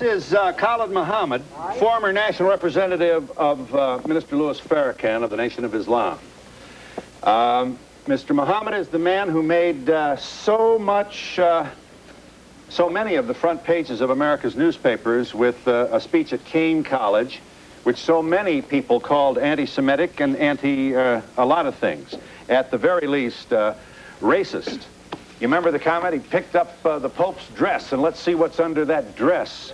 is Khalid Muhammad, former national representative of Minister Louis Farrakhan of the Nation of Islam. Mr. Muhammad is the man who made so many of the front pages of America's newspapers with a speech at Kane College, which so many people called anti-Semitic and a lot of things. At the very least, racist. You remember the comment? He picked up the Pope's dress, and let's see what's under that dress.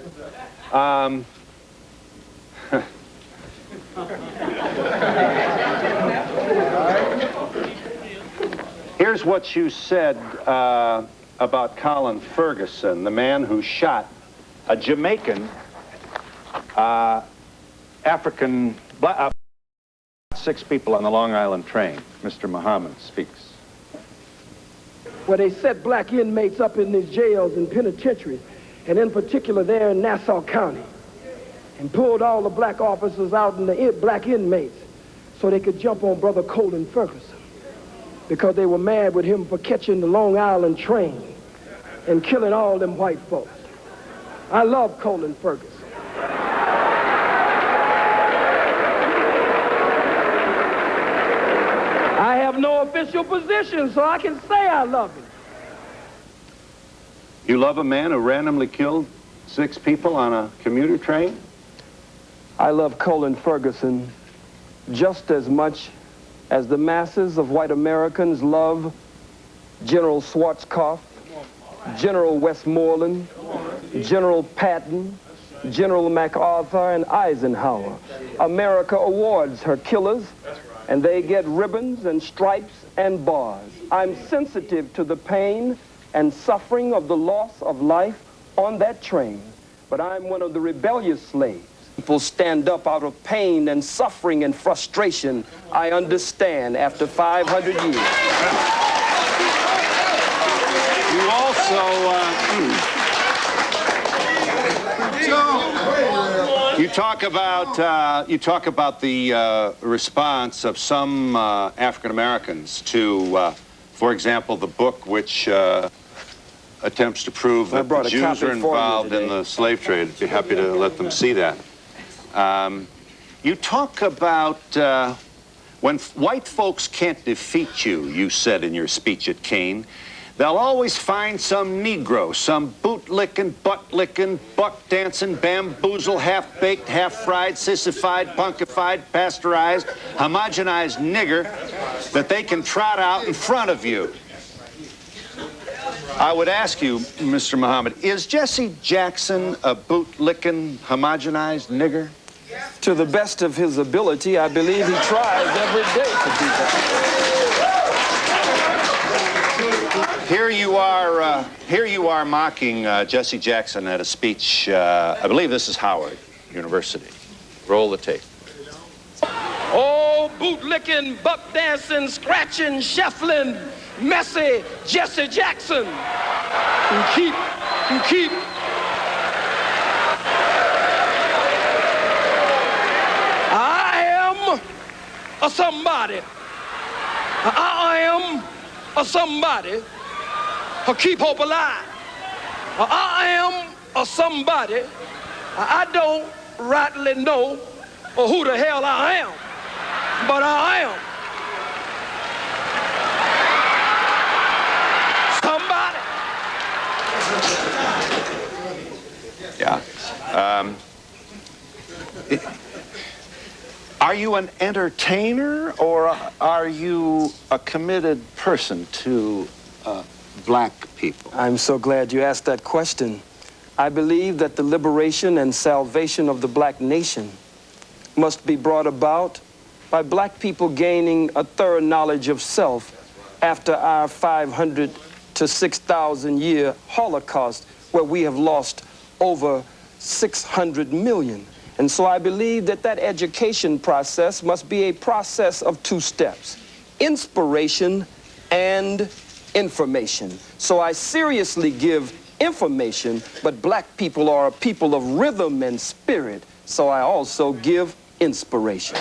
Here's what you said about Colin Ferguson, the man who shot a Jamaican African, 6 people on the Long Island train. Mr. Muhammad speaks. Where they set black inmates up in these jails and penitentiaries, and in particular there in Nassau County, and pulled all the black officers out and the black inmates so they could jump on Brother Colin Ferguson, because they were mad with him for catching the Long Island train and killing all them white folks. I love Colin Ferguson. I have no official position, so I can say I love him. You love a man who randomly killed 6 people on a commuter train? I love Colin Ferguson just as much as the masses of white Americans love General Schwarzkopf, General Westmoreland, General Patton, General MacArthur, and Eisenhower. America awards her killers, and they get ribbons and stripes and bars. I'm sensitive to the pain and suffering of the loss of life on that train, but I'm one of the rebellious slaves. People stand up out of pain and suffering and frustration. I understand after 500 years. You also, you talk about the response of some African Americans to, for example, the book which attempts to prove that the Jews are involved in the slave trade. I'd be happy to let them see that. You talk about when white folks can't defeat you, you said in your speech at Kane, they'll always find some Negro, some boot-licking, butt-licking, buck-dancing, bamboozle, half-baked, half-fried, sissified, punkified, pasteurized, homogenized nigger that they can trot out in front of you. I would ask you, Mr. Muhammad, is Jesse Jackson a boot-licking, homogenized nigger? To the best of his ability, I believe he tries every day to do that. Here you are mocking Jesse Jackson at a speech, I believe this is Howard University. Roll the tape. Oh, boot-licking, buck-dancing, scratching, shuffling, messy Jesse Jackson. You keep. I am a somebody. I am a somebody who keep hope alive. I am a somebody. I don't rightly know who the hell I am, but I am somebody. Yeah. Are you an entertainer, or are you a committed person to black people? I'm so glad you asked that question. I believe that the liberation and salvation of the black nation must be brought about by black people gaining a thorough knowledge of self after our 500 to 6,000 year Holocaust, where we have lost over 600 million. And so I believe that that education process must be a process of 2 steps: inspiration and information. So I seriously give information, but black people are a people of rhythm and spirit, so I also give inspiration.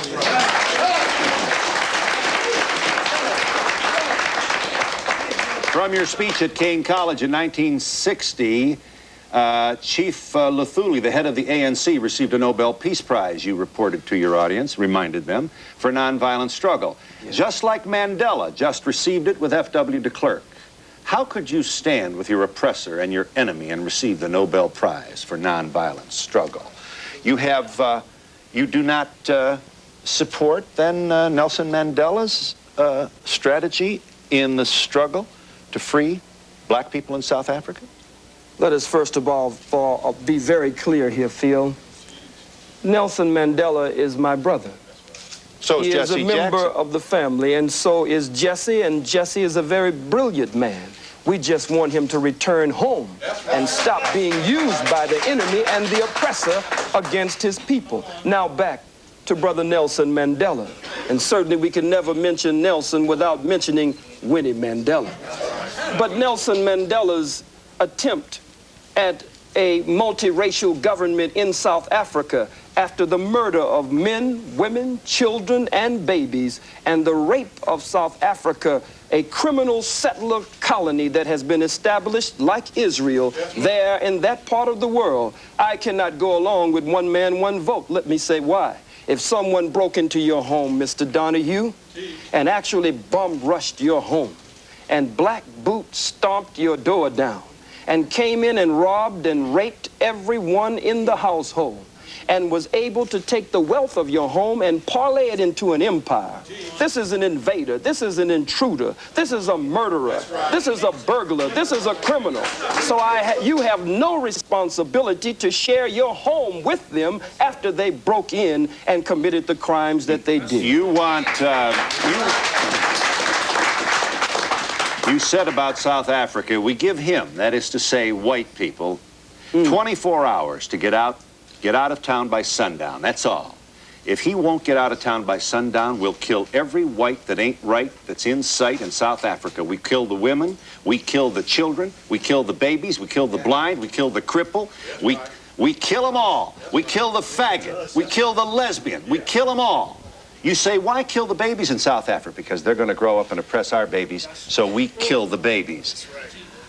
From your speech at Kane College in 1960, Chief Luthuli, the head of the ANC, received a Nobel Peace Prize, you reported to your audience, reminded them, for nonviolent struggle. Yeah. Just like Mandela just received it with F.W. de Klerk. How could you stand with your oppressor and your enemy and receive the Nobel Prize for nonviolent struggle? You do not support, then, Nelson Mandela's strategy in the struggle to free black people in South Africa? Let us first of all be very clear here, Phil. Nelson Mandela is my brother. So is Jesse He is a member of the family, and so is Jesse, and Jesse is a very brilliant man. We just want him to return home and stop being used by the enemy and the oppressor against his people. Now back to Brother Nelson Mandela. And certainly we can never mention Nelson without mentioning Winnie Mandela. But Nelson Mandela's attempt at a multiracial government in South Africa after the murder of men, women, children, and babies, and the rape of South Africa, a criminal settler colony that has been established like Israel there in that part of the world. I cannot go along with one man, one vote. Let me say why. If someone broke into your home, Mr. Donahue, and actually bum-rushed your home, and Black Boot stomped your door down, and came in and robbed and raped everyone in the household, and was able to take the wealth of your home and parlay it into an empire. This is an invader. This is an intruder. This is a murderer. This is a burglar. This is a criminal. So you have no responsibility to share your home with them after they broke in and committed the crimes that they did. You said about South Africa, we give him, that is to say white people, 24 hours to get out of town by sundown. That's all. If he won't get out of town by sundown, we'll kill every white that ain't right that's in sight in South Africa. We kill the women, we kill the children, we kill the babies, we kill the blind, we kill the cripple, we kill them all. We kill the faggot, we kill the lesbian, we kill them all. You say, why kill the babies in South Africa? Because they're going to grow up and oppress our babies, so we kill the babies.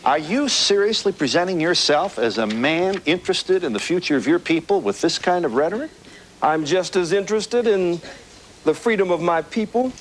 Are you seriously presenting yourself as a man interested in the future of your people with this kind of rhetoric? I'm just as interested in the freedom of my people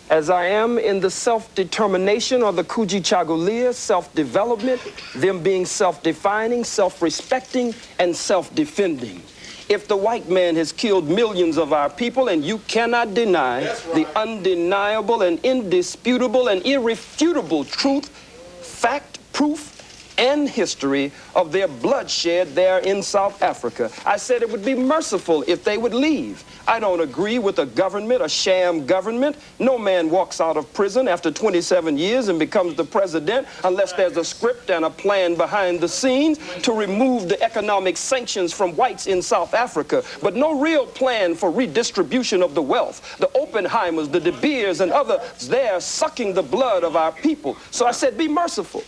as I am in the self-determination or the Kujichagulia, self-development, them being self-defining, self-respecting, and self-defending. If the white man has killed millions of our people, and you cannot deny the undeniable and indisputable and irrefutable truth, fact, proof, and history of their bloodshed there in South Africa. I said it would be merciful if they would leave. I don't agree with a government, a sham government. No man walks out of prison after 27 years and becomes the president unless there's a script and a plan behind the scenes to remove the economic sanctions from whites in South Africa, but no real plan for redistribution of the wealth. The Oppenheimers, the De Beers, and others there sucking the blood of our people. So I said, be merciful.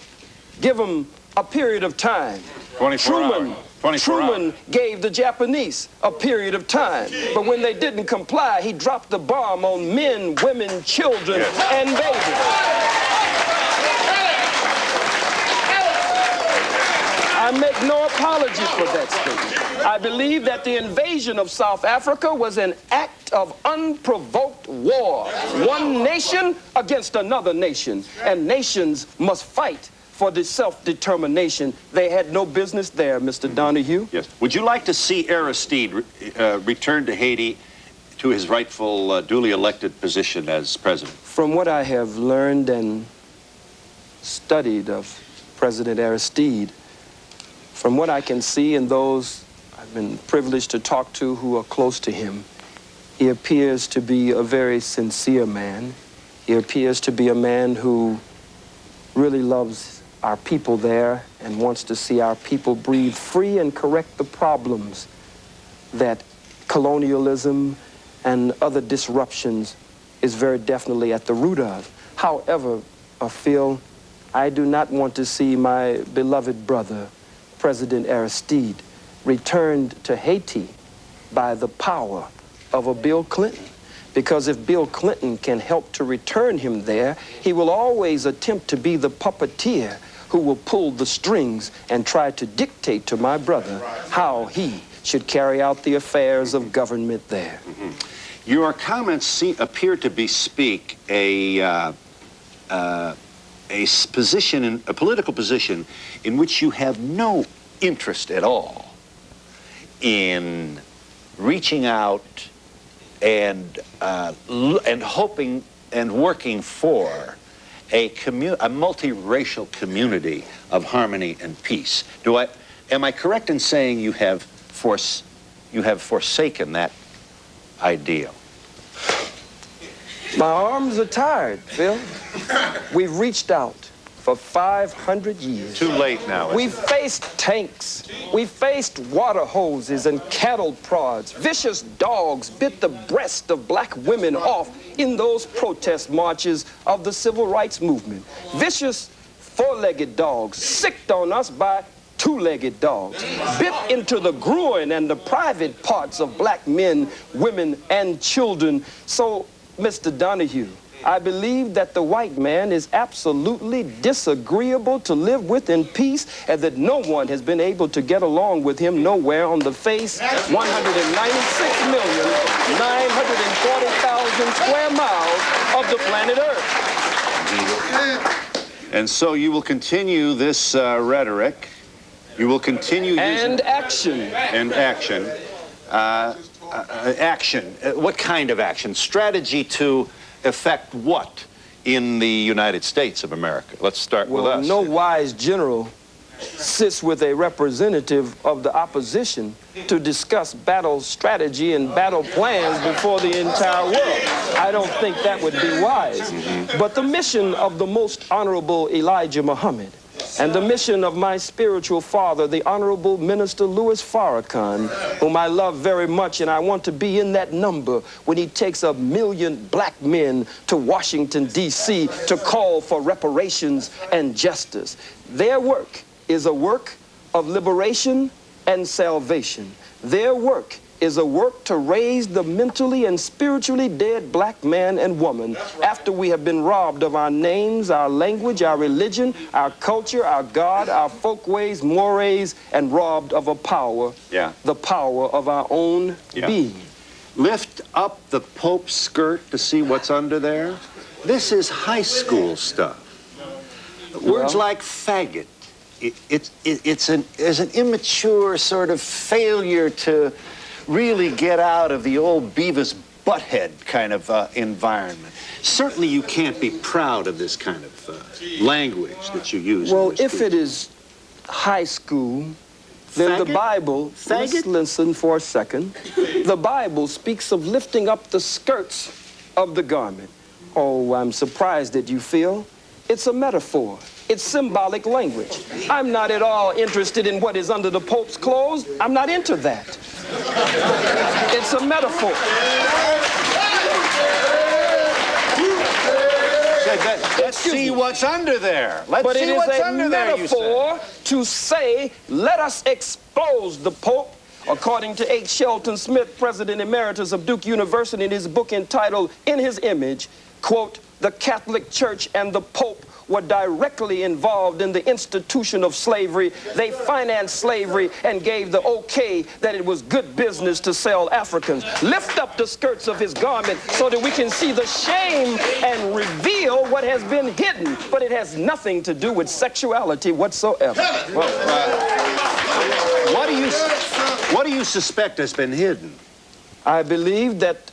Give them a period of time. 24 Truman gave the Japanese a period of time. But when they didn't comply, he dropped the bomb on men, women, children, and babies. I make no apology for that statement. I believe that the invasion of South Africa was an act of unprovoked war. One nation against another nation. And nations must fight for the self-determination. They had no business there, Mr. Donahue. Yes. Would you like to see Aristide return to Haiti to his rightful, duly elected position as president? From what I have learned and studied of President Aristide, from what I can see and those I've been privileged to talk to who are close to him, he appears to be a very sincere man. He appears to be a man who really loves our people there and wants to see our people breathe free and correct the problems that colonialism and other disruptions is very definitely at the root of. However, Phil, I do not want to see my beloved brother, President Aristide, returned to Haiti by the power of a Bill Clinton. Because if Bill Clinton can help to return him there, he will always attempt to be the puppeteer who will pull the strings and try to dictate to my brother how he should carry out the affairs of government there. Your comments appear to bespeak a political position in which you have no interest at all in reaching out and hoping and working for a multiracial community of harmony and peace. Am I correct in saying you have forsaken that ideal? My arms are tired, Phil. We've reached out for 500 years. Too late now. We faced tanks. We faced water hoses and cattle prods. Vicious dogs bit the breast of black women off in those protest marches of the civil rights movement. Vicious four-legged dogs sicked on us by two-legged dogs, bit into the groin and the private parts of black men, women, and children. So, Mr. Donahue, I believe that the white man is absolutely disagreeable to live with in peace, and that no one has been able to get along with him nowhere on the face 196,940,000 square miles of the planet Earth. And so you will continue this rhetoric. You will continue and action. And action. Action. What kind of action? Strategy to affect what in the United States of America? Let's start with us. No wise general sits with a representative of the opposition to discuss battle strategy and battle plans before the entire world. I don't think that would be wise. But the mission of the most honorable Elijah Muhammad and the mission of my spiritual father, the Honorable Minister Louis Farrakhan, whom I love very much, and I want to be in that number when he takes 1 million black men to Washington, D.C. to call for reparations and justice. Their work is a work of liberation and salvation. Their work is a work to raise the mentally and spiritually dead black man and woman after we have been robbed of our names, our language, our religion, our culture, our God, our folkways, mores, and robbed of a power, the power of our own being. Lift up the Pope's skirt to see what's under there. This is high school stuff. Words like faggot. It's an immature sort of failure to really get out of the old Beavis Butthead kind of environment. Certainly you can't be proud of this kind of language that you use. Well, if it is high school, then the Bible, listen for a second, the Bible speaks of lifting up the skirts of the garment. Oh, I'm surprised that you feel. It's a metaphor. It's symbolic language. I'm not at all interested in what is under the Pope's clothes. I'm not into that. It's a metaphor. Let's see what's under there. Let's see what's under there, you said. But it is a metaphor to say, let us expose the Pope. According to H. Shelton Smith, President Emeritus of Duke University, in his book entitled In His Image, quote, the Catholic Church and the Pope were directly involved in the institution of slavery. They financed slavery and gave the okay that it was good business to sell Africans. Lift up the skirts of his garment so that we can see the shame and reveal what has been hidden. But it has nothing to do with sexuality whatsoever. Well, what do you suspect has been hidden? I believe that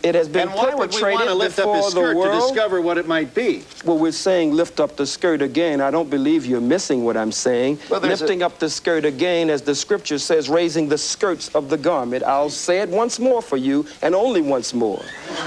it has been perpetrated before the world. To discover what it might be? Well, we're saying lift up the skirt again. I don't believe you're missing what I'm saying. Well, lifting up the skirt again, as the scripture says, raising the skirts of the garment. I'll say it once more for you, and only once more.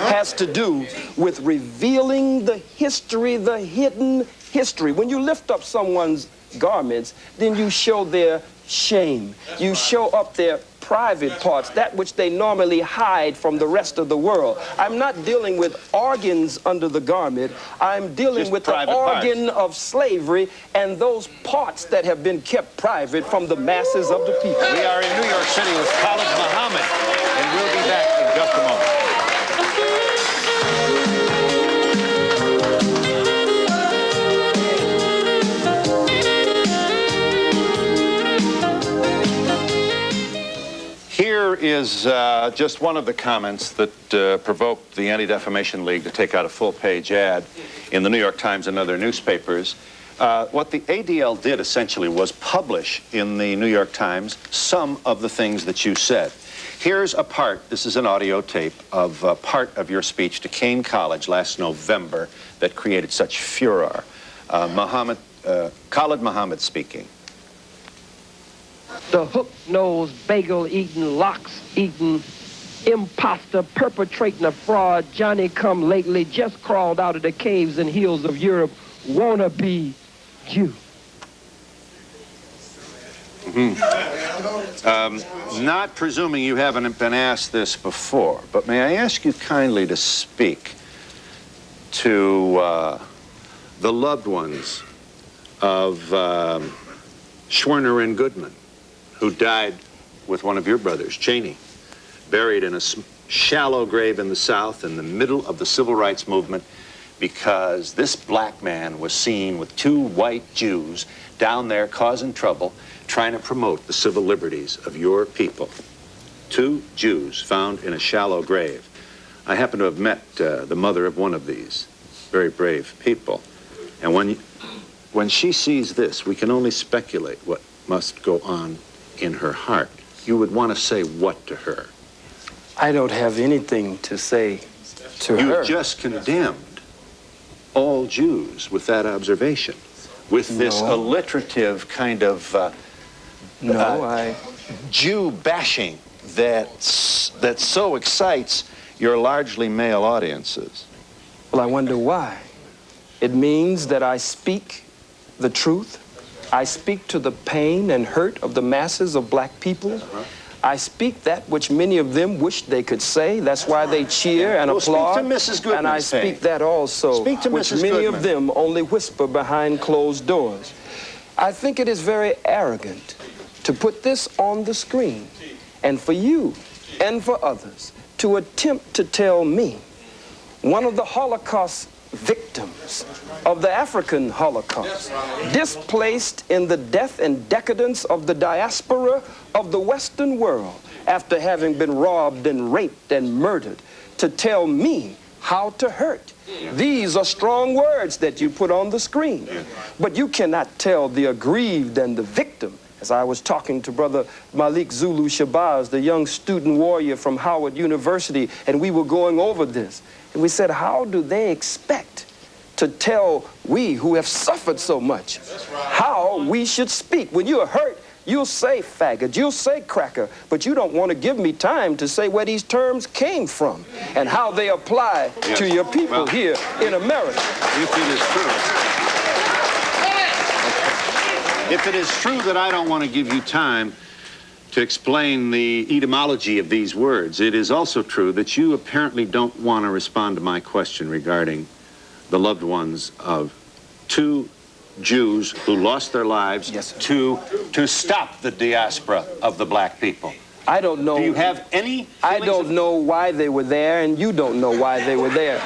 Has to do with revealing the history, the hidden history. When you lift up someone's garments, then you show their shame. You show up their private parts, that which they normally hide from the rest of the world. I'm not dealing with organs under the garment. I'm dealing with the organ of slavery and those parts that have been kept private from the masses of the people. We are in New York City with Khalid Muhammad, and we'll be back in just a moment. is just one of the comments that provoked the Anti-Defamation League to take out a full-page ad in the New York Times and other newspapers. What the ADL did essentially was publish in the New York Times some of the things that you said. Here's a part, this is an audio tape, of part of your speech to Kane College last November that created such furor. Khalid Muhammad speaking. The hook-nosed, bagel-eating, lox-eating, imposter perpetrating a fraud, Johnny-come-lately, just crawled out of the caves and hills of Europe, wanna-be Jew. Not presuming you haven't been asked this before, but may I ask you kindly to speak to the loved ones of Schwerner and Goodman, who died with one of your brothers, Cheney, buried in a shallow grave in the South in the middle of the Civil Rights Movement because this black man was seen with two white Jews down there causing trouble, trying to promote the civil liberties of your people. Two Jews found in a shallow grave. I happen to have met the mother of one of these very brave people. And when she sees this, we can only speculate what must go on in her heart. You would want to say what to her? I don't have anything to say to her. You just condemned all Jews with that observation, with this alliterative kind of Jew bashing that so excites your largely male audiences. Well, I wonder why. It means that I speak the truth. I speak to the pain and hurt of the masses of black people. I speak that which many of them wish they could say. That's why they cheer and applaud. Speak to Mrs. Goodman. And I speak that also, speak to which Mrs. many Goodman. of them only whisper behind closed doors. I think it is very arrogant to put this on the screen, and for you and for others to attempt to tell me, one of the Holocaust victims of the African Holocaust, displaced in the death and decadence of the diaspora of the Western world after having been robbed and raped and murdered, to tell me how to hurt. These are strong words that you put on the screen, but you cannot tell the aggrieved and the victim. As I was talking to Brother Malik Zulu Shabazz, the young student warrior from Howard University, and we were going over this. And we said, how do they expect to tell we who have suffered so much how we should speak? When you're hurt, you'll say faggot, you'll say cracker, but you don't want to give me time to say where these terms came from and how they apply to your people here in America. If it is true. If it is true that I don't want to give you time to explain the etymology of these words, it is also true that you apparently don't want to respond to my question regarding the loved ones of two Jews who lost their lives to stop the diaspora of the black people. I don't know. Do you have any? I don't know why they were there, and you don't know why they were there.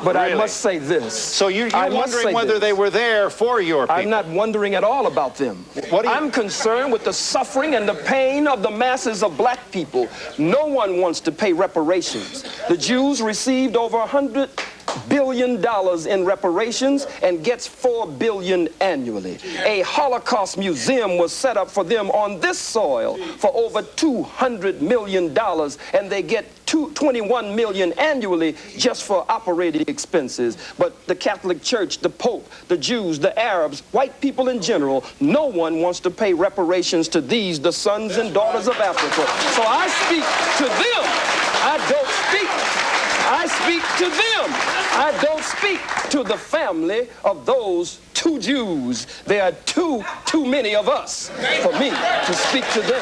But really? I must say this. So you're wondering whether they were there for your people? I'm not wondering at all about them. I'm concerned with the suffering and the pain of the masses of black people. No one wants to pay reparations. The Jews received over $100 billion in reparations and gets $4 billion annually. A Holocaust museum was set up for them on this soil for over $200 million, and they get $21 million annually just for operating expenses. But the Catholic Church, the Pope, the Jews, the Arabs, white people in general, no one wants to pay reparations to these, the sons and daughters of Africa. So I speak to them. I don't speak. I speak to them. I don't speak to the family of those two Jews. There are too many of us for me to speak to them.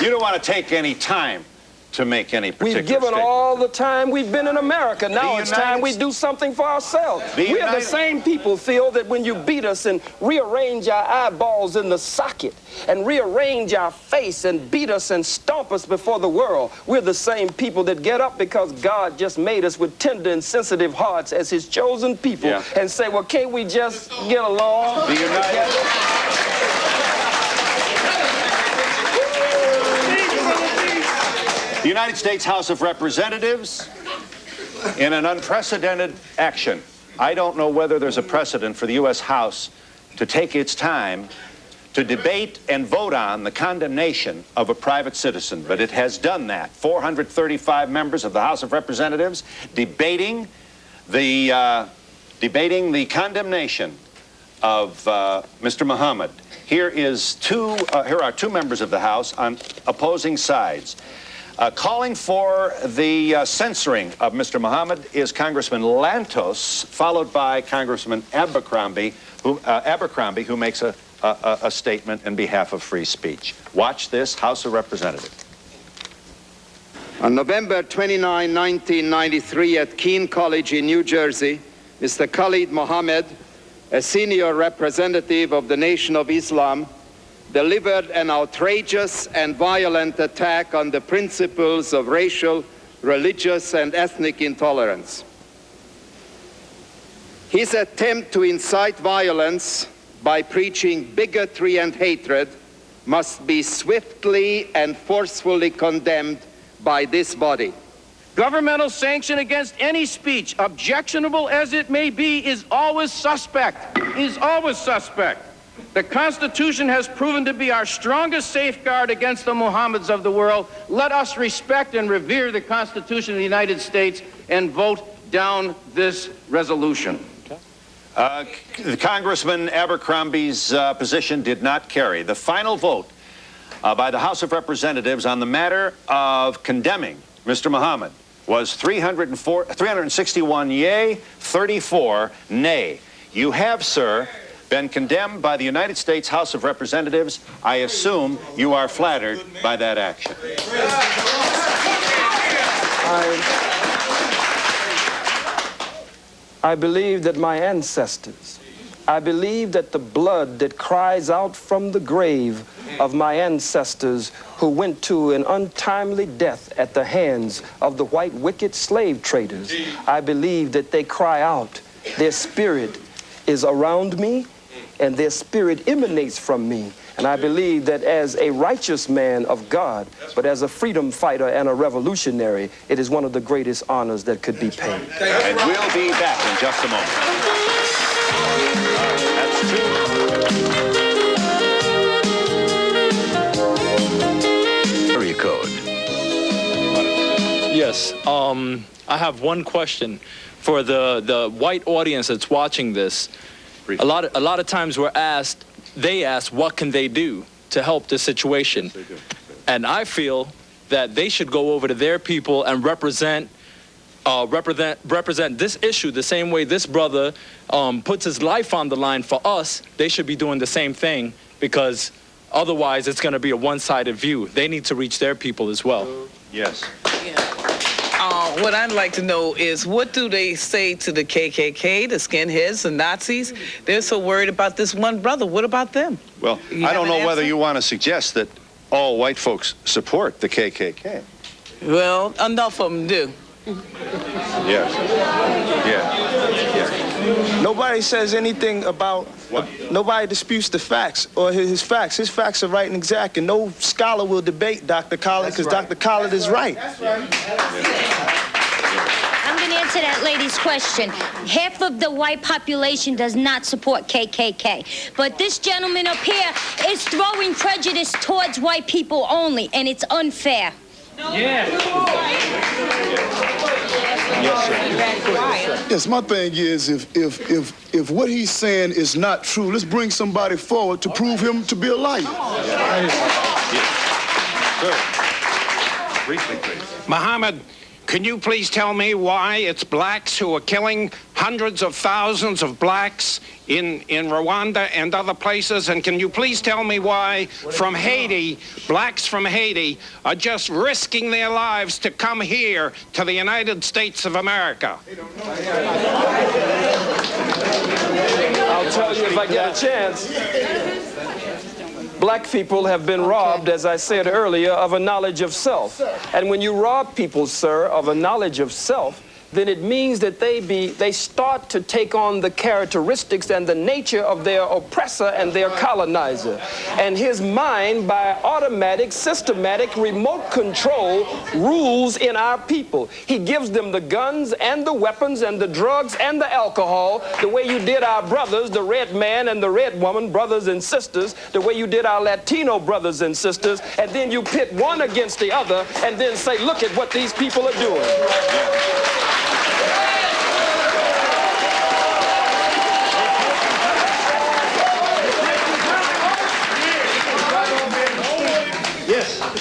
You don't want to take any time to make any particular We've given statement. all the time we've been in America. Now it's time we do something for ourselves. We are the same people, Phil, that when you beat us and rearrange our eyeballs in the socket and rearrange our face and beat us and stomp us before the world, we're the same people that get up because God just made us with tender and sensitive hearts as his chosen people and say, well, can't we just get along? Be united. The United States House of Representatives, in an unprecedented action. I don't know whether there's a precedent for the U.S. House to take its time to debate and vote on the condemnation of a private citizen, but it has done that. 435 members of the House of Representatives debating the condemnation of Mr. Muhammad. Here are two members of the House on opposing sides. Calling for the censoring of Mr. Muhammad is Congressman Lantos, followed by Congressman Abercrombie, who makes a statement in behalf of free speech. Watch this, House of Representatives. On November 29, 1993, at Keene College in New Jersey, Mr. Khalid Muhammad, a senior representative of the Nation of Islam, delivered an outrageous and violent attack on the principles of racial, religious, and ethnic intolerance. His attempt to incite violence by preaching bigotry and hatred must be swiftly and forcefully condemned by this body. Governmental sanction against any speech, objectionable as it may be, is always suspect. The Constitution has proven to be our strongest safeguard against the Muhammads of the world. Let us respect and revere the Constitution of the United States and vote down this resolution. Congressman Abercrombie's position did not carry. The final vote by the House of Representatives on the matter of condemning Mr. Muhammad was 361 yea, 34 nay. You have, sir, been condemned by the United States House of Representatives. I assume you are flattered by that action. I believe that my ancestors, I believe that the blood that cries out from the grave of my ancestors who went to an untimely death at the hands of the white wicked slave traders, I believe that they cry out. Their spirit is around me and their spirit emanates from me. And I believe that as a righteous man of God, but as a freedom fighter and a revolutionary, it is one of the greatest honors that could be paid. And we'll be back in just a moment. That's true. Area code. Yes, I have one question for the white audience that's watching this. A lot of times they ask, what can they do to help this situation? And I feel that they should go over to their people and represent this issue the same way this brother puts his life on the line for us. They should be doing the same thing, because otherwise it's going to be a one-sided view. They need to reach their people as well. Yes. What I'd like to know is, what do they say to the KKK, the skinheads, the Nazis? They're so worried about this one brother. What about them? Well, I don't know whether you want to suggest that all white folks support the KKK. Well, enough of them do. Yes. Yeah. Nobody says anything about, nobody disputes the facts or his facts. His facts are right and exact, and no scholar will debate Dr. Khalid, because Dr. Khalid is right. I'm going to answer that lady's question. Half of the white population does not support KKK. But this gentleman up here is throwing prejudice towards white people only, and it's unfair. Yeah. Yes, sir. Yes, my thing is, if what he's saying is not true, let's bring somebody forward to prove him to be a liar. Sir. Briefly, please. Muhammad, can you please tell me why it's blacks who are killing hundreds of thousands of blacks in Rwanda and other places? And can you please tell me why from Haiti, blacks from Haiti are just risking their lives to come here to the United States of America? I'll tell you if I get a chance. Black people have been robbed, as I said earlier, of a knowledge of self. And when you rob people, sir, of a knowledge of self, then it means that they start to take on the characteristics and the nature of their oppressor and their colonizer. And his mind, by automatic, systematic, remote control, rules in our people. He gives them the guns and the weapons and the drugs and the alcohol, the way you did our brothers, the red man and the red woman, brothers and sisters, the way you did our Latino brothers and sisters, and then you pit one against the other and then say, look at what these people are doing.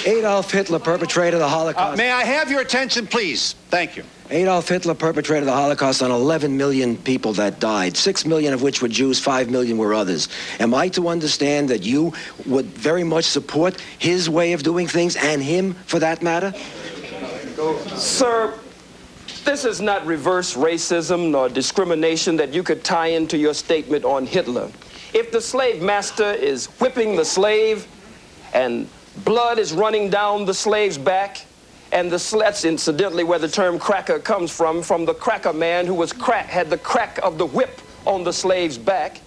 Adolf Hitler perpetrated the Holocaust. May I have your attention, please? Thank you. Adolf Hitler perpetrated the Holocaust on 11 million people that died, 6 million of which were Jews, 5 million were others. Am I to understand that you would very much support his way of doing things, and him for that matter? Sir, this is not reverse racism nor discrimination that you could tie into your statement on Hitler. If the slave master is whipping the slave and blood is running down the slave's back, and that's incidentally where the term cracker comes from the cracker man who was had the crack of the whip on the slave's back.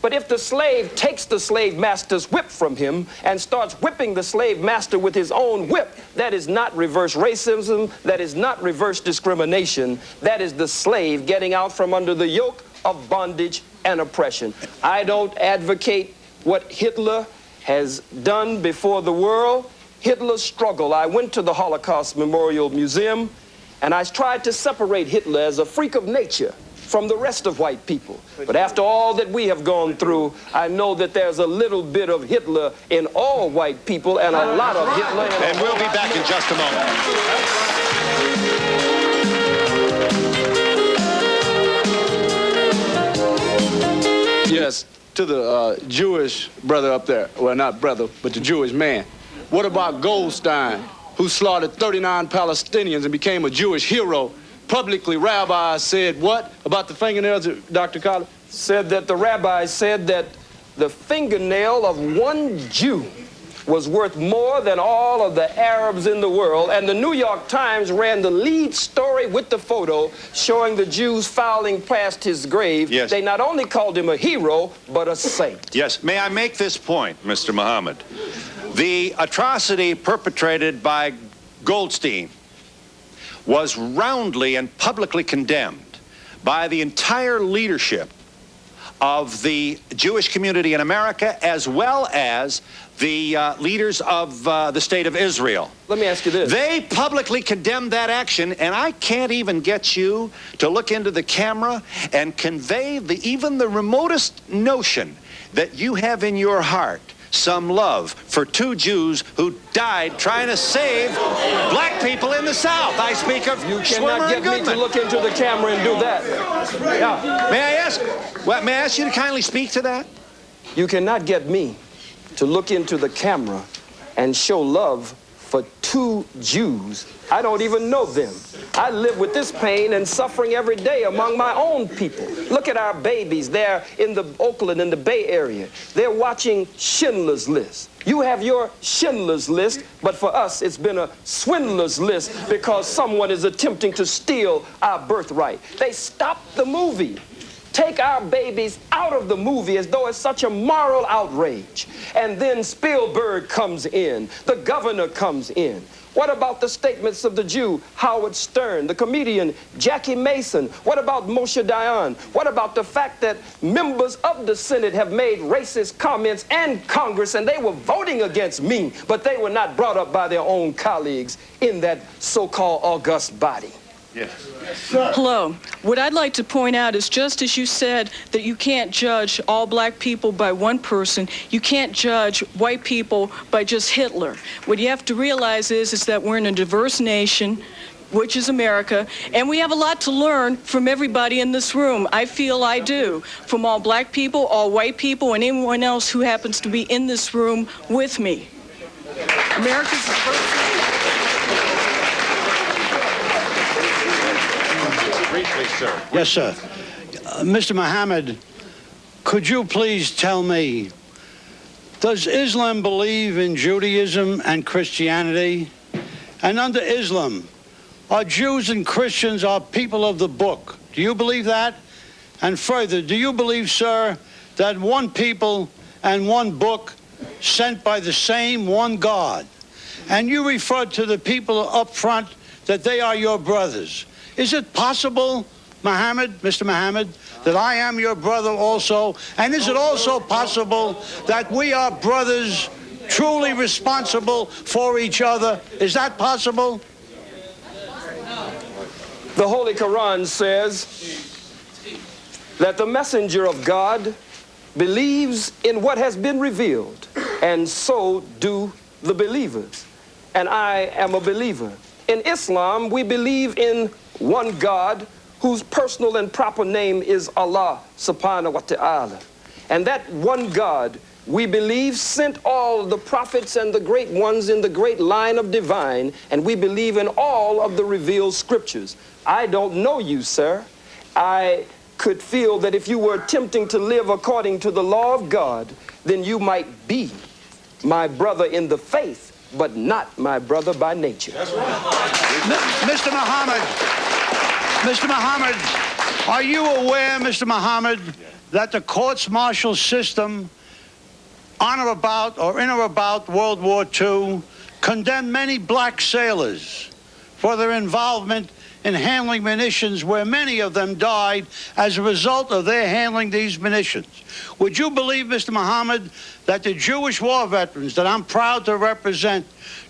But if the slave takes the slave master's whip from him and starts whipping the slave master with his own whip, that is not reverse racism, that is not reverse discrimination, that is the slave getting out from under the yoke of bondage and oppression. I don't advocate what Hitler has done before the world. Hitler's struggle. I went to the Holocaust Memorial Museum and I tried to separate Hitler as a freak of nature from the rest of white people. But after all that we have gone through, I know that there's a little bit of Hitler in all white people and a lot of Hitler in And we'll be back in just a moment. Yes, to the Jewish brother up there, well, not brother, but the Jewish man. What about Goldstein, who slaughtered 39 Palestinians and became a Jewish hero? Publicly, rabbis said what about the fingernails, Dr. Khalid? Said that the rabbis said that the fingernail of one Jew was worth more than all of the Arabs in the world, and the New York Times ran the lead story with the photo showing the Jews filing past his grave. Yes. They not only called him a hero, but a saint. Yes, may I make this point, Mr. Muhammad? The atrocity perpetrated by Goldstein was roundly and publicly condemned by the entire leadership of the Jewish community in America, as well as the leaders of the state of Israel. Let me ask you this. They publicly condemned that action, and I can't even get you to look into the camera and convey even the remotest notion that you have in your heart some love for two Jews who died trying to save black people in the South. I speak of You Schwimmer cannot and get me Goodman. to look into the camera and do that. Yeah. May I ask you to kindly speak to that? You cannot get me to look into the camera and show love for two Jews. I don't even know them. I live with this pain and suffering every day among my own people. Look at our babies. They're in the Oakland, in the Bay Area. They're watching Schindler's List. You have your Schindler's List, but for us, it's been a swindler's list because someone is attempting to steal our birthright. They stopped the movie. Take our babies out of the movie as though it's such a moral outrage. And then Spielberg comes in. The governor comes in. What about the statements of the Jew Howard Stern, the comedian Jackie Mason? What about Moshe Dayan? What about the fact that members of the Senate have made racist comments and Congress, and they were voting against me, but they were not brought up by their own colleagues in that so-called august body? Yes. Hello. What I'd like to point out is, just as you said that you can't judge all black people by one person, you can't judge white people by just Hitler. What you have to realize is that we're in a diverse nation, which is America, and we have a lot to learn from everybody in this room. I feel I do, from all black people, all white people, and anyone else who happens to be in this room with me. America's a diverse nation. Briefly, sir. Yes, sir. Mr. Muhammad, could you please tell me, does Islam believe in Judaism and Christianity? And under Islam, are Jews and Christians are people of the book. Do you believe that? And further, do you believe, sir, that one people and one book sent by the same one God? And you referred to the people up front that they are your brothers. Is it possible, Mr. Muhammad, that I am your brother also? And is it also possible that we are brothers truly responsible for each other? Is that possible? The Holy Quran says that the messenger of God believes in what has been revealed, and so do the believers. And I am a believer. In Islam, we believe in one God whose personal and proper name is Allah subhanahu wa ta'ala. And that one God, we believe, sent all the prophets and the great ones in the great line of divine, and we believe in all of the revealed scriptures. I don't know you, sir. I could feel that if you were attempting to live according to the law of God, then you might be my brother in the faith, but not my brother by nature. That's right. Mr. Muhammad, are you aware, Mr. Muhammad, that the courts-martial system on or about or in or about World War II condemned many black sailors for their involvement in handling munitions, where many of them died as a result of their handling these munitions? Would you believe, Mr. Muhammad, that the Jewish war veterans that I'm proud to represent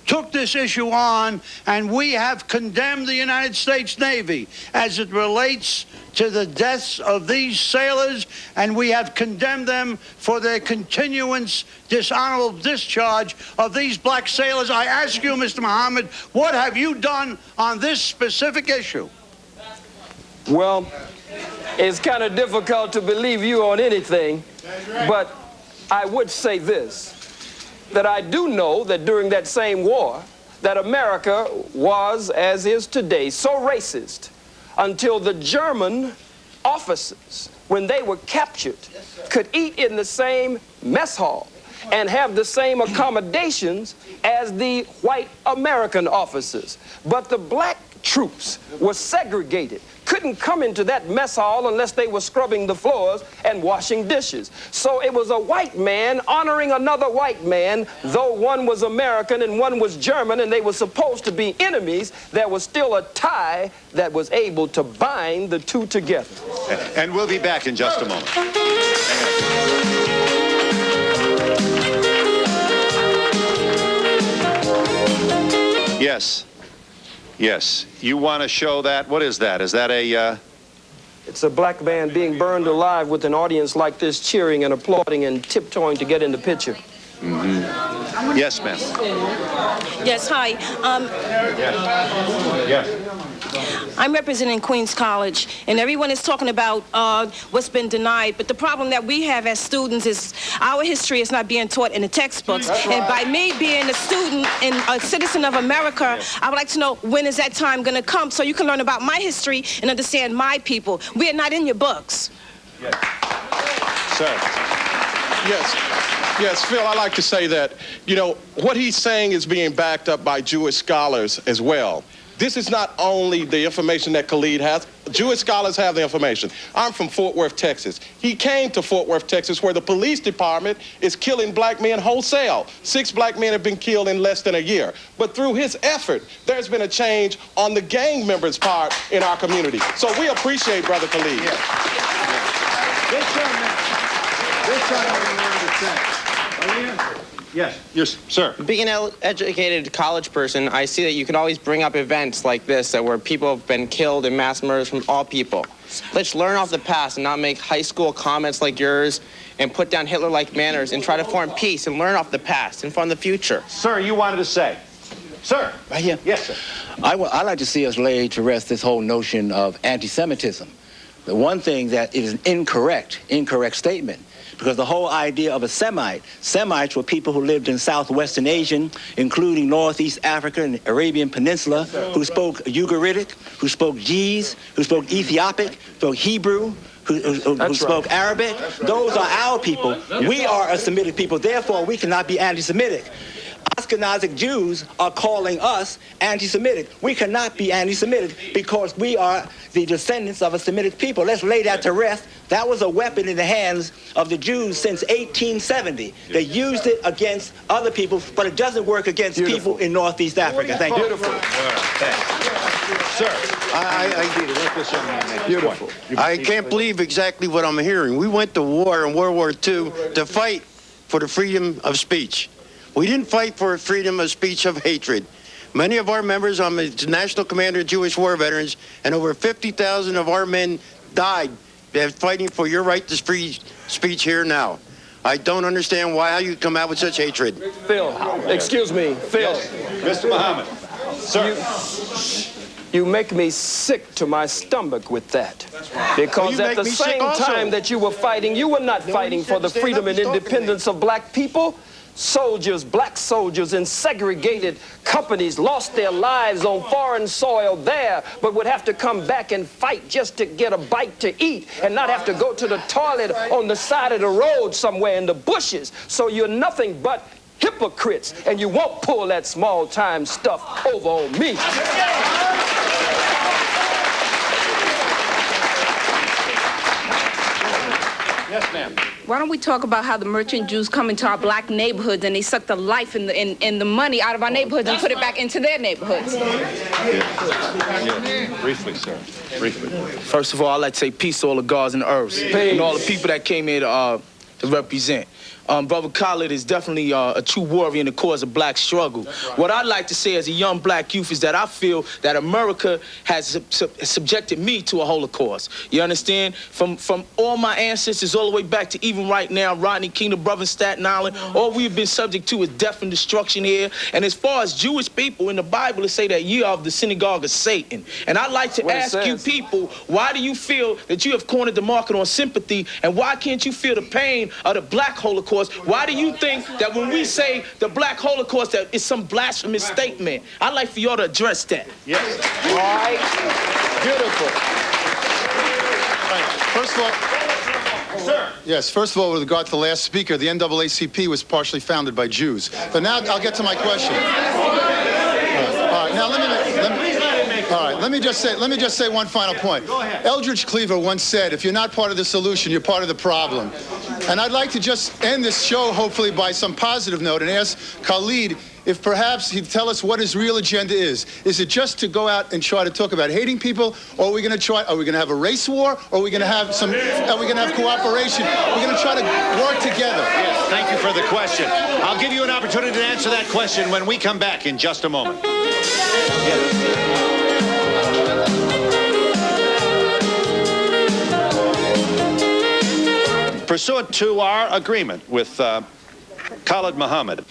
took this issue on, and we have condemned the United States Navy as it relates to the deaths of these sailors, and we have condemned them for their continuance dishonorable discharge of these black sailors? I ask you, Mr. Muhammad, what have you done on this specific issue? Well, it's kind of difficult to believe you on anything, but I would say this, that I do know that during that same war, that America was, as is today, so racist until the German officers, when they were captured, could eat in the same mess hall and have the same accommodations as the white American officers. But the black troops were segregated, couldn't come into that mess hall unless they were scrubbing the floors and washing dishes. So it was a white man honoring another white man, though one was American and one was German, and they were supposed to be enemies. There was still a tie that was able to bind the two together. And we'll be back in just a moment. Yes. Yes. You want to show that? What is that? Is that a... It's a black man being burned alive with an audience like this cheering and applauding and tiptoeing to get in the picture. Mm-hmm. Yes, ma'am. Yes, hi. Yes. I'm representing Queens College, and everyone is talking about what's been denied, but the problem that we have as students is our history is not being taught in the textbooks. Right. And by me being a student and a citizen of America, yes, I would like to know, when is that time going to come so you can learn about my history and understand my people? We are not in your books. Yes. Sir. Yes. Yes, Phil, I like to say that, you know, what he's saying is being backed up by Jewish scholars as well. This is not only the information that Khalid has. Jewish scholars have the information. I'm from Fort Worth, Texas. He came to Fort Worth, Texas, where the police department is killing black men wholesale. 6 black men have been killed in less than a year. But through his effort, there's been a change on the gang members' part in our community. So we appreciate Brother Khalid. Yes. Yes, yes, sir. Being an educated college person, I see that you can always bring up events like this, where people have been killed in mass murders from all people. Let's learn off the past and not make high school comments like yours and put down Hitler-like manners and try to form peace and learn off the past and form the future. Sir, you wanted to say. Sir. Right here. Yes, sir. I like to see us lay to rest this whole notion of anti-Semitism. The one thing that is an incorrect statement, because the whole idea of a Semite, Semites were people who lived in southwestern Asia, including northeast Africa and the Arabian Peninsula, who spoke Ugaritic, who spoke Ge'ez, who spoke Ethiopic, spoke Hebrew, who spoke Arabic. Those are our people. We are a Semitic people. Therefore, we cannot be anti-Semitic. Ashkenazic Jews are calling us anti-Semitic. We cannot be anti-Semitic because we are the descendants of a Semitic people. Let's lay that to rest. That was a weapon in the hands of the Jews since 1870. They used it against other people, but it doesn't work against people in Northeast Africa. Thank you. Beautiful. Sir, I did it. Let this young man make his point. I can't believe exactly what I'm hearing. We went to war in World War II to fight for the freedom of speech. We didn't fight for freedom of speech of hatred. Many of our members, I'm the National Commander of Jewish War Veterans, and over 50,000 of our men died fighting for your right to free speech here now. I don't understand how you come out with such hatred. Phil, excuse me, Phil. Yes. Mr. Muhammad, sir. You make me sick to my stomach with that. Because at the same time that you were fighting, you were not fighting for the freedom and independence of black people. Soldiers, black soldiers in segregated companies lost their lives on foreign soil there, but would have to come back and fight just to get a bite to eat and not have to go to the toilet on the side of the road somewhere in the bushes. So you're nothing but hypocrites, and you won't pull that small-time stuff over on me. Yes, ma'am. Why don't we talk about how the merchant Jews come into our black neighborhoods and they suck the life and the money out of our neighborhoods and put it back into their neighborhoods? Yeah. Briefly, sir. Briefly. First of all, I'd like to say peace to all the gods and the earths and all the people that came here to represent. Brother Khalid is definitely a true warrior in the cause of black struggle. What I'd like to say as a young black youth is that I feel that America has subjected me to a Holocaust. You understand? From all my ancestors all the way back to even right now, Rodney King, the brother in Staten Island, all we've been subject to is death and destruction here. And as far as Jewish people, in the Bible, it say that you are of the synagogue of Satan. And I'd like to ask you people, why do you feel that you have cornered the market on sympathy, and why can't you feel the pain of the black Holocaust? Why do you think that when we say the black Holocaust that it's some blasphemous statement? I'd like for y'all to address that. Yes. All right. Beautiful. First of all, sir. Yes, first of all, with regard to the last speaker, the NAACP was partially founded by Jews. But now I'll get to my question. All right, now let me just say one final point. Eldridge Cleaver once said, if you're not part of the solution, you're part of the problem. And I'd like to just end this show, hopefully, by some positive note and ask Khalid if perhaps he'd tell us what his real agenda is. Is it just to go out and try to talk about hating people, or are we going to have a race war, or are we going to have cooperation? We're going to try to work together. Yes, thank you for the question. I'll give you an opportunity to answer that question when we come back in just a moment. Pursuant to our agreement with Khalid Muhammad,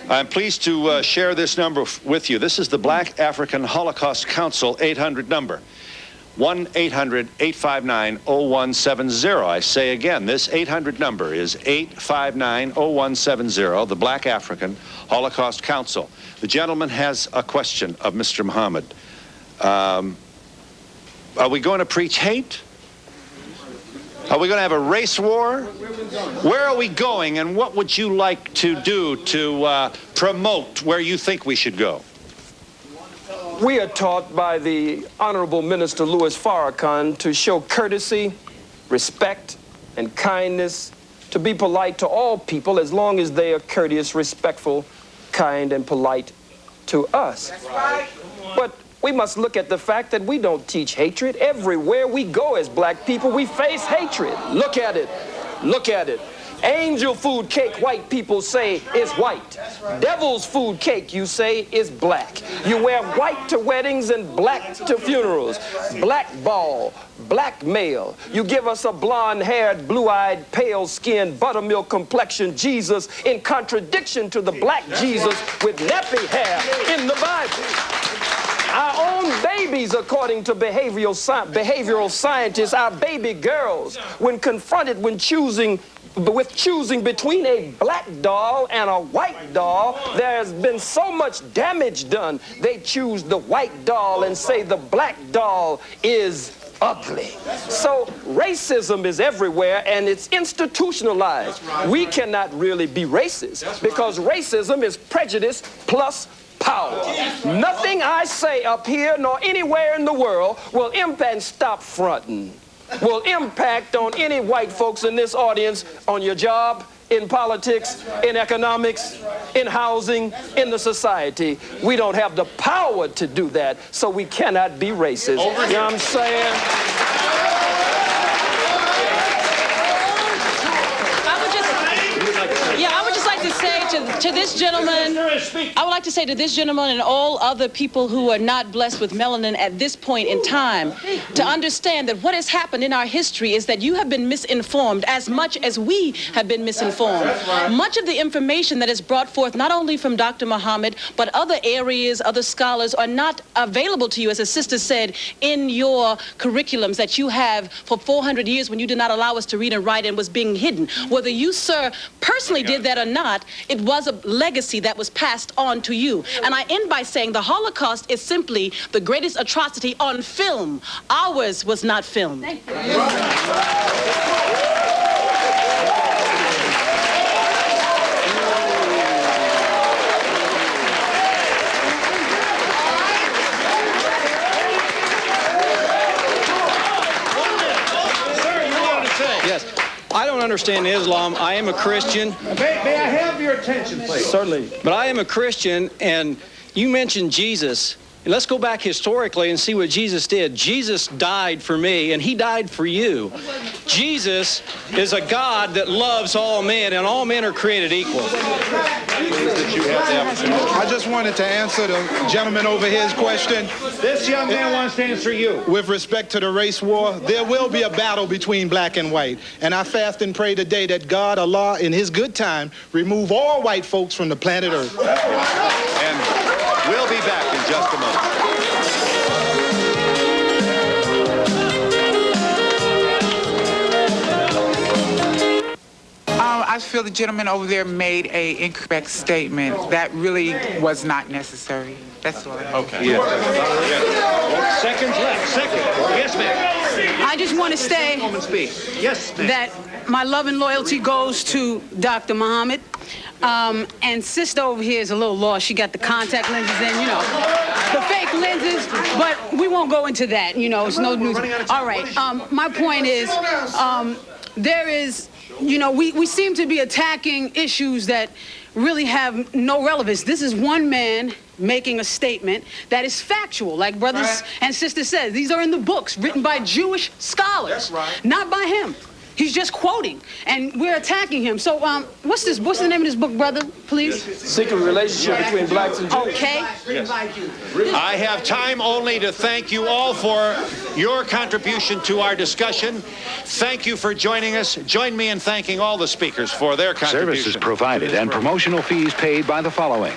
I'm pleased to share this number with you. This is the Black African Holocaust Council 800 number, 1-800-859-0170. I say again, this 800 number is 859-0170, the Black African Holocaust Council. The gentleman has a question of Mr. Muhammad. Are we going to preach hate? Are we going to have a race war? Where are we going, and what would you like to do to promote where you think we should go? We are taught by the Honorable Minister Louis Farrakhan to show courtesy, respect, and kindness, to be polite to all people as long as they are courteous, respectful, kind, and polite to us. That's right. But we must look at the fact that we don't teach hatred. Everywhere we go as black people, we face hatred. Look at it. Look at it. Angel food cake, white people say, is white. Devil's food cake, you say, is black. You wear white to weddings and black to funerals. Black ball, black male. You give us a blonde-haired, blue-eyed, pale-skinned, buttermilk complexion Jesus in contradiction to the black Jesus with nappy hair in the Bible. Our own babies, according to behavioral scientists, our baby girls, when confronted with choosing between a black doll and a white doll, there's been so much damage done, they choose the white doll and say the black doll is ugly. So racism is everywhere and it's institutionalized. We cannot really be racist because racism is prejudice plus power. Nothing I say up here nor anywhere in the world will impact, stop fronting, will impact on any white folks in this audience, on your job, in politics, in economics, in housing, in the society. We don't have the power to do that, so we cannot be racist. You know what I'm saying? I would just like to say to this gentleman, I would like to say to this gentleman and all other people who are not blessed with melanin at this point in time, to understand that what has happened in our history is that you have been misinformed as much as we have been misinformed. Much of the information that is brought forth, not only from Dr. Muhammad, but other areas, other scholars, are not available to you, as a sister said, in your curriculums that you have for 400 years when you did not allow us to read and write and was being hidden. Whether you, sir, personally did that or not, it was a legacy that was passed on to you. And I end by saying the Holocaust is simply the greatest atrocity on film. Ours was not filmed. Thank you. Yes. I don't understand Islam. I am a Christian. May I have your attention, please? Certainly. But I am a Christian, and you mentioned Jesus. And let's go back historically and see what Jesus did. Jesus died for me, and he died for you. Jesus is a God that loves all men, and all men are created equal. I just wanted to answer the gentleman over here's question. This young man wants to answer you. With respect to the race war, there will be a battle between black and white. And I fast and pray today that God, Allah, in his good time, remove all white folks from the planet Earth. And we'll be back in just a moment. I feel the gentleman over there made an incorrect statement. That really was not necessary. That's all. Okay. Yes. Seconds left. Second. Yes, ma'am. I just want to say yes, that my love and loyalty goes to Dr. Muhammad. And sister over here is a little lost. She got the contact lenses in, you know, the fake lenses, but we won't go into that, you know, it's no news. All right, my point is, there is, you know, we seem to be attacking issues that really have no relevance. This is one man making a statement that is factual, like brothers and sisters said. These are in the books written by Jewish scholars, not by him. He's just quoting, and we're attacking him. So, what's this? What's the name of this book, brother? Please. Secret Relationship Between Blacks and Jews. Okay. Yes. I have time only to thank you all for your contribution to our discussion. Thank you for joining us. Join me in thanking all the speakers for their contribution. Services provided and promotional fees paid by the following.